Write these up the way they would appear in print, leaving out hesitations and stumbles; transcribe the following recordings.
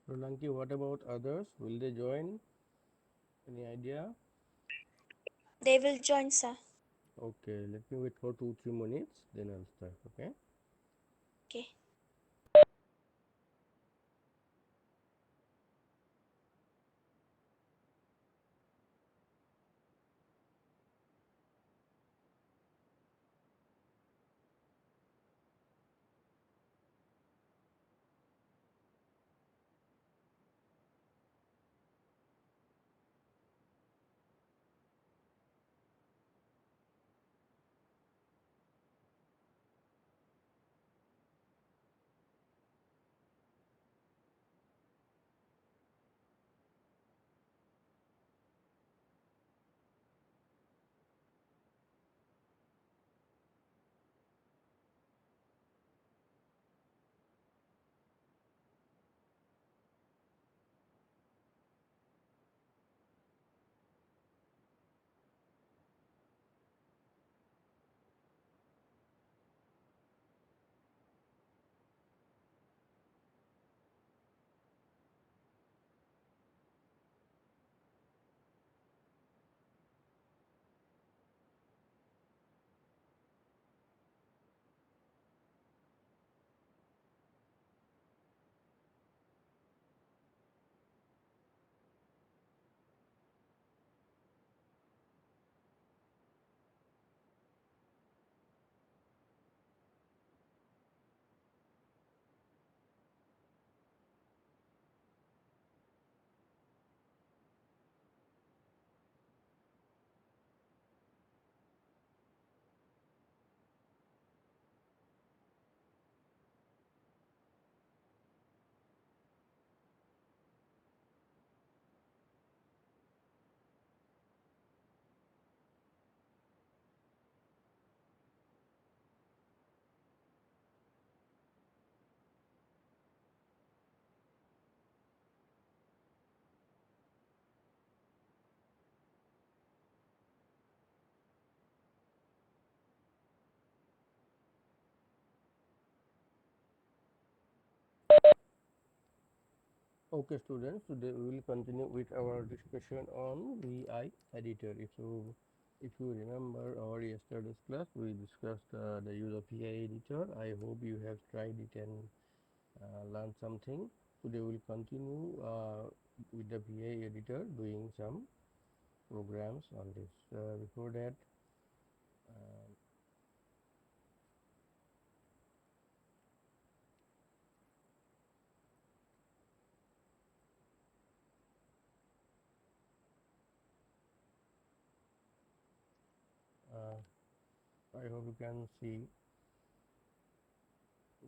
Rolanki, what about others? Will they join? Any idea? They will join, sir. Okay, let me wait for 2-3 minutes, then I'll start. Okay. Okay. Okay, students. Today we will continue with our discussion on VI editor. If you remember our yesterday's class, we discussed the use of VI editor. I hope you have tried it and learned something. Today we will continue with the VI editor, doing some programs on this. Before that, uh, uh, I hope you can see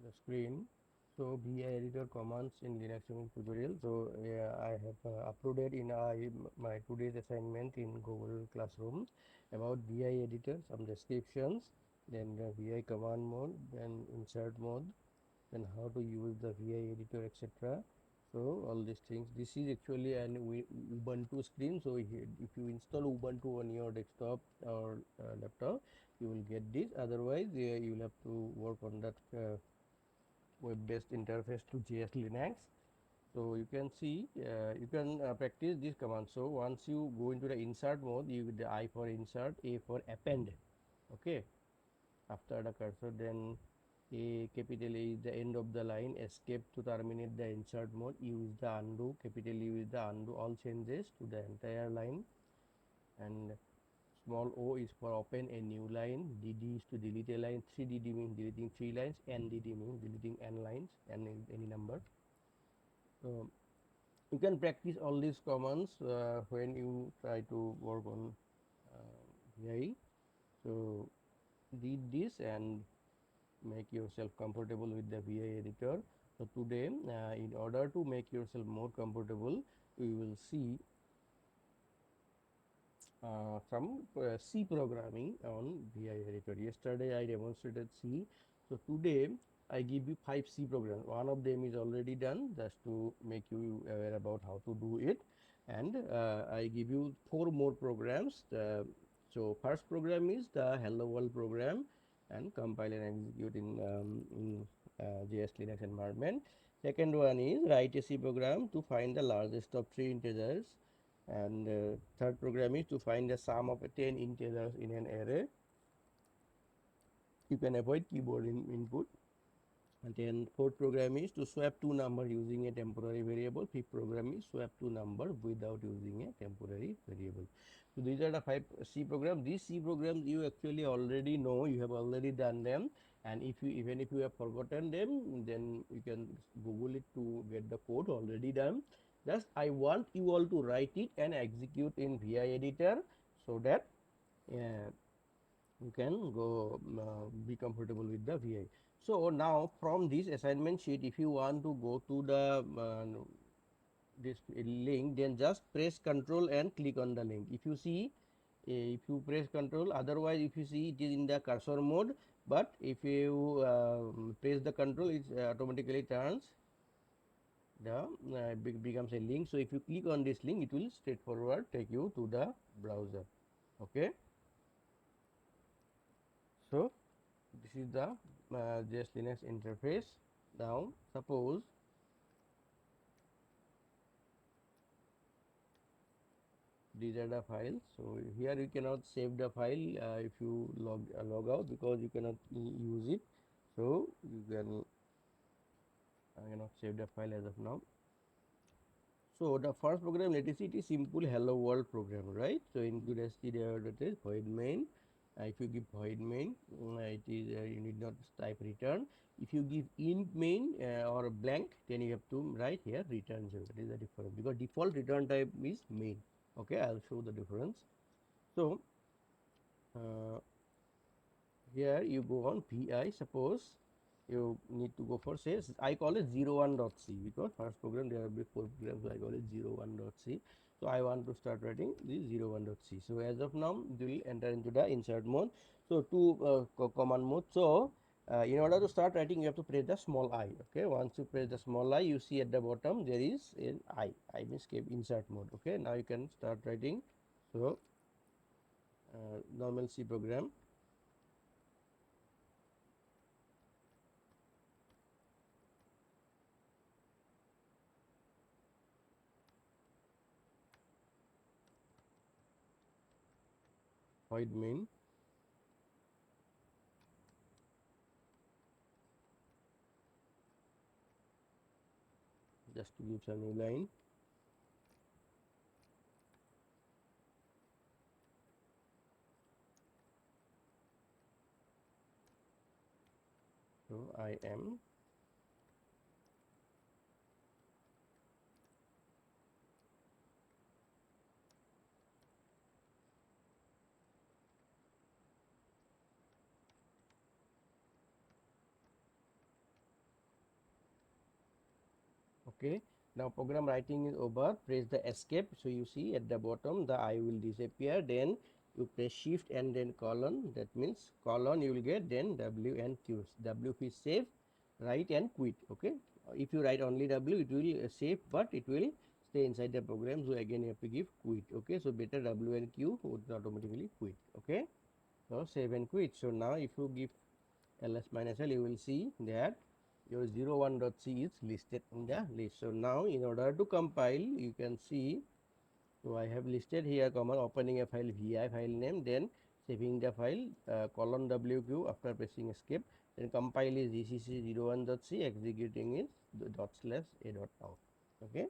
the screen. So VI editor commands in Linux Unix tutorial. So yeah, I have uploaded in my today's assignment in Google Classroom about VI editor, some descriptions, then the VI command mode, then insert mode, then how to use the VI editor, etc. So all these things. This is actually an Ubuntu screen. So if you install Ubuntu on your desktop or laptop, you will get this. Otherwise, you will have to work on that web-based interface to JS Linux. So you can see, you can practice this command. So once you go into the insert mode, you get the I for insert, A for append. Okay, after the cursor, then A, capital A is the end of the line, escape to terminate the insert mode, U is the undo, capital U is the undo all changes to the entire line, and small o is for open a new line, dd is to delete a line, 3dd means deleting 3 lines, ndd means deleting n lines, and any number. So you can practice all these commands when you try to work on VI. So read this and make yourself comfortable with the VI editor. So today, in order to make yourself more comfortable, we will see some C programming on VI editor. Yesterday I demonstrated C. So today I give you 5 C programs. One of them is already done, just to make you aware about how to do it. And I give you 4 more programs. So first program is the hello world program and compile and execute in JS Linux environment. Second one is write a C program to find the largest of three integers, and third program is to find the sum of 10 integers in an array. You can avoid keyboard input. And then fourth program is to swap two numbers using a temporary variable. Fifth program is swap two numbers without using a temporary variable. So these are the 5 C programs. These C programs you actually already know, you have already done them, and if you even if you have forgotten them, then you can Google it to get the code already done. Just I want you all to write it and execute in VI editor, so that uh, you can go be comfortable with the VI. So now from this assignment sheet, if you want to go to the this link, then just press Control and click on the link. If you see, if you press Control, otherwise if you see it is in the cursor mode, but if you press the Control, it automatically turns the becomes a link. So if you click on this link, it will straightforward take you to the browser. Okay. So this is the JS Linux interface. Now suppose these are the files. So here you cannot save the file if you log out, because you cannot use it. So you can I cannot save the file as of now. So the first program, let us see, it is simple hello world program, right? So include std that is void main. If you give void main, it is you need not type return. If you give int main or blank, then you have to write here return 0. That is the difference, because default return type is main. Okay, I'll show the difference. So uh, here you go on vi. Suppose you need to go for, say, I call it 01.c, because first program there will be 4 programs, so I call it 01.c. So I want to start writing the 01.c. So as of now you will enter into the insert mode. So to command mode. So in order to start writing, you have to press the small I. Okay, once you press the small I, you see at the bottom there is an I means insert mode. Okay, now you can start writing. So normal C program. Void main, just to give some new line. So I am okay. Now program writing is over. Press the escape. So you see at the bottom the I will disappear. Then you press shift and then colon. That means colon you will get, then W and Q. W is save, write and quit. Okay. If you write only W, it will save, but it will stay inside the program. So again you have to give quit. Okay. So better W and Q would automatically quit. Okay. So save and quit. So now if you give ls minus l, you will see that your 01.c is listed in the list. So now in order to compile, you can see, so I have listed here command opening a file vi file name, then saving the file colon wq after pressing escape, then compile is gcc 01.c, executing is ./a.out. Okay,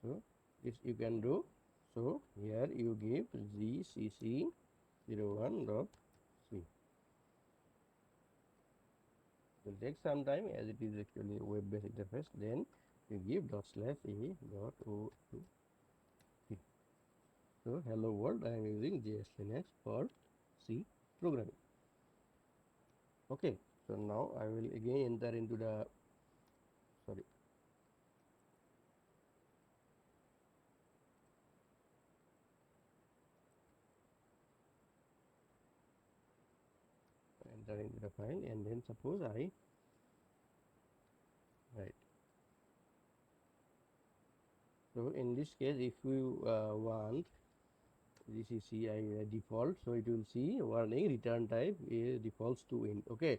so this you can do. So here you give gcc 01.c. It will take some time, as it is actually a web-based interface. Then you give ./a.o2. So hello world, I am using JS Linux for C programming. Okay, so now I will again enter into the, sorry, enter into the file, and then suppose I write. So in this case, if you want GCC default, so it will see warning return type is defaults to int. Okay,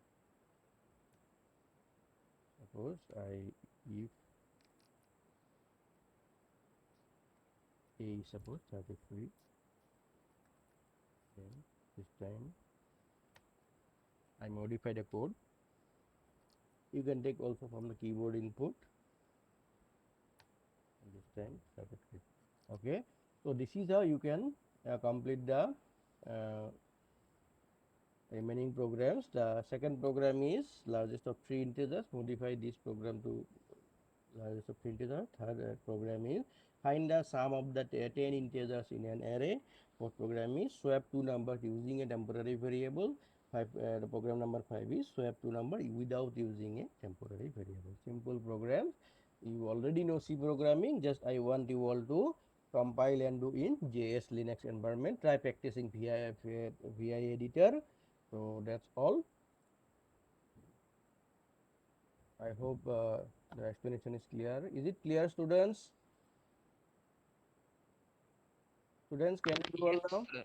suppose if A is suppose 33, then this time I modify the code. You can take also from the keyboard input. And this time 33. Okay, so this is how you can complete the remaining programs. The second program is largest of three integers. Modify this program to largest of three integers. Third program is find the sum of the 10 integers in an array. Fourth program is swap two numbers using a temporary variable. The program number 5 is swap two numbers without using a temporary variable. Simple programs. You already know C programming. Just I want you all to compile and do in JS Linux environment. Try practicing VI editor. So that's all. I hope the explanation is clear. Is it clear, students? Students, can you do all now?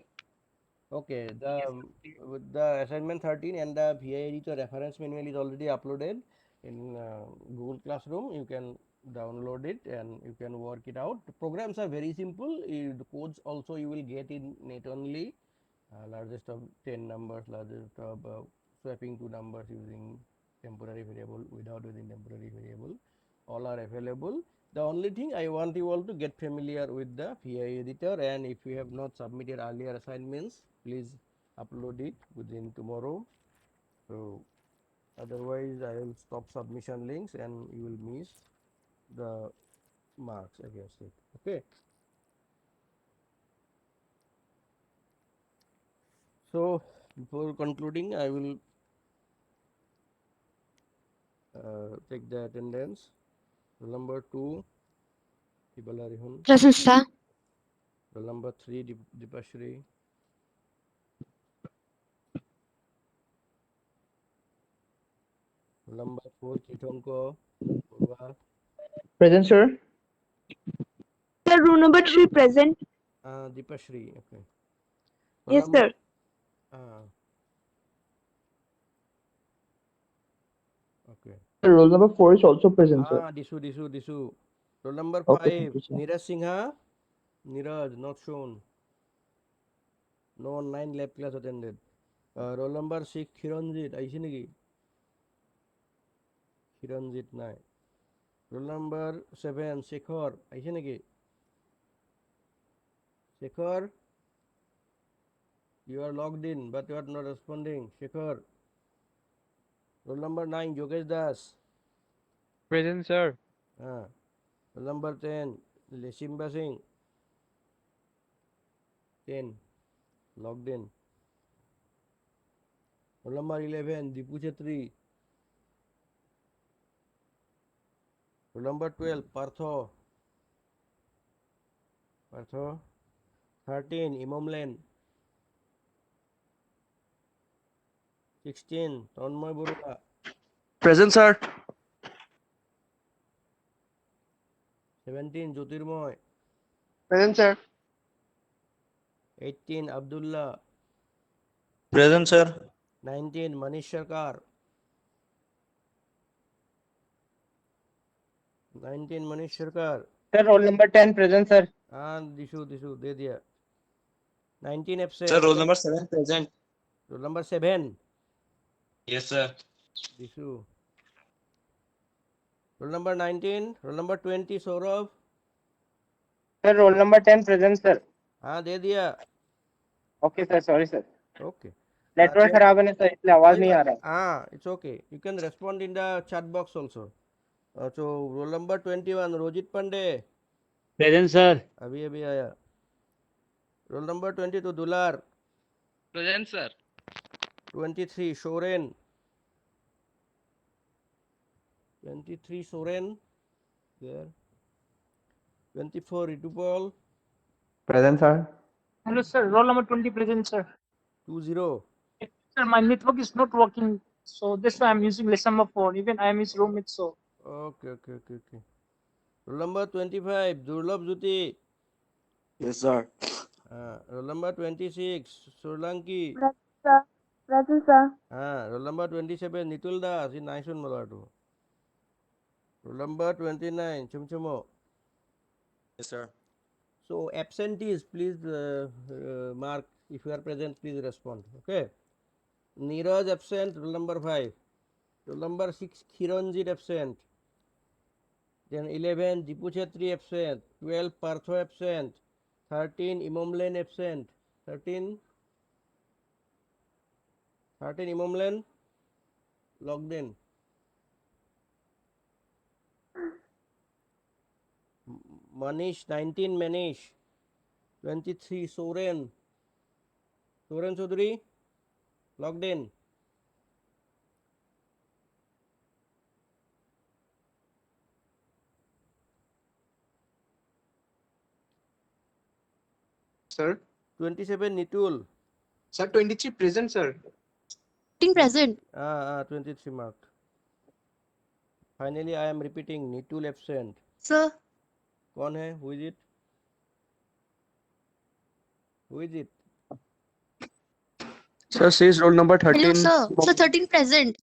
Okay, with the assignment 13 and the VI editor reference manual is already uploaded in Google Classroom. You can download it and you can work it out. The programs are very simple. The codes also you will get in net only. Largest of 10 numbers, largest of swapping two numbers using temporary variable, without using temporary variable, all are available. The only thing I want you all to get familiar with the VI editor, and if you have not submitted earlier assignments, please upload it within tomorrow. So otherwise I will stop submission links and you will miss the marks against it. Okay. So before concluding, I will take the attendance. Roll number 2, Ibala Rihun. Present, sir. Roll number 3, Dipashri. Roll number 4, Kitonko. Purva. Present, sir. Sir, room number 3 present. Dipashri. Okay. Roll Yes, number, sir. Okay. Sir, roll number 4 is also present, sir. Disu. Roll number Okay, 5, thank you, sir. Niraj Singha. Niraj, not shown. No online lab class attended. Roll number 6, Khiranjit. Aise naki? Khiranjit nai. Roll number 7, Shekhar. Aise naki? Shekhar, you are logged in, but you are not responding. Shekhar. Roll number 9, Yogesh Das. Present, sir. Roll number 10, Lesimba Singh. 10, logged in. Roll number 11, Dipu Chetri. Roll number 12, Partho. 13, Imomlen. 16, Tonmoy Borua. Present, sir. 17, Jyotirmoy. Present, sir. 18, Abdullah. Present, sir. 19, Manish Sarkar. 19, Manish Sarkar. Sir, roll number 10 present, sir. Dishu, de diya. 19 absent. Sir, roll number 7 present. Roll number 7. Yes, sir. Dishu. Roll number 19. Roll number 20, Saurav. Sir, roll number 10 present, sir. De diya. Okay, sir. Sorry, sir. Okay. Network खराब है ना sir इसलिए आवाज नहीं आ रहा It's okay. You can respond in the chat box also. So roll number 21, Rojit Pandey. Present, sir. अभी आया. Roll number 22, Dular. Present, sir. 23, Shoren. 23, Soren. There. 24, Ritupal. present, sir. Hello, sir. Roll number 20 present, sir. 20. Sir, my network is not working, so that's why I'm using less number 4. Even I am his roommate, so. Okay. Roll number 25, Durlabh Juti. Yes, sir. Roll number 26, Solanki. Present, sir. Roll number 27, Nitul Das. In nice one, Malatu. Roll number 29, Chumchumo. Yes, sir. So absentees, please mark. If you are present, please respond. Okay. Neeraj absent. Roll number 5. Roll number 6, Khiranjit absent. Then 11, Dipu Chetri absent. 12, Partho absent. 13, Imomlen absent. 13, Imomlen logged in. Manish, 19, Manish. 23, Soren Chaudhary logged in. Sir. 27, Nitul. Sir, 23 present, sir. Present. 23 marked. Finally, I am repeating, Nitul absent. Sir. कौन है? Who is it? Who is it? Sir, says roll number 13. Sir 13 present.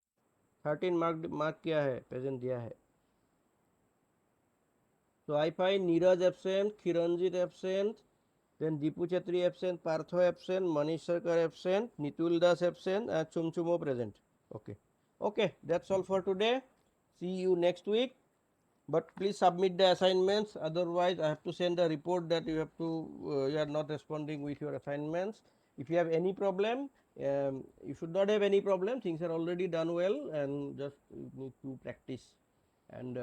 13 mark किया है, present दिया है. So I find Neeraj absent, Khiranjit absent, then Dipu Chetri absent, Partho absent, Manish Sarkar absent, Nitul Das absent, and Chumchumo present. Okay, that's all for today. See you next week. But please submit the assignments. Otherwise, I have to send a report that you are not responding with your assignments. If you have any problem, you should not have any problem. Things are already done well, and just need to practice. And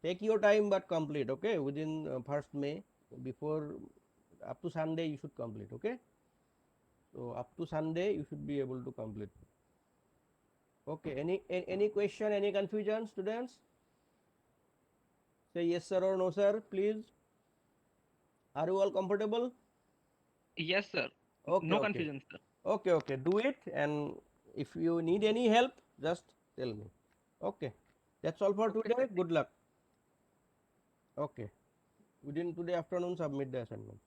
take your time, but complete. Okay, within 1st May, before up to Sunday, you should complete. Okay, so up to Sunday, you should be able to complete. Okay, any question, any confusion, students? Say yes sir or no sir, please. Are you all comfortable? Yes, sir. Okay, No okay. confusion, sir. Okay, do it, and if you need any help, just tell me. Okay, that's all for today. Good luck. Okay, within today afternoon, submit the assignment.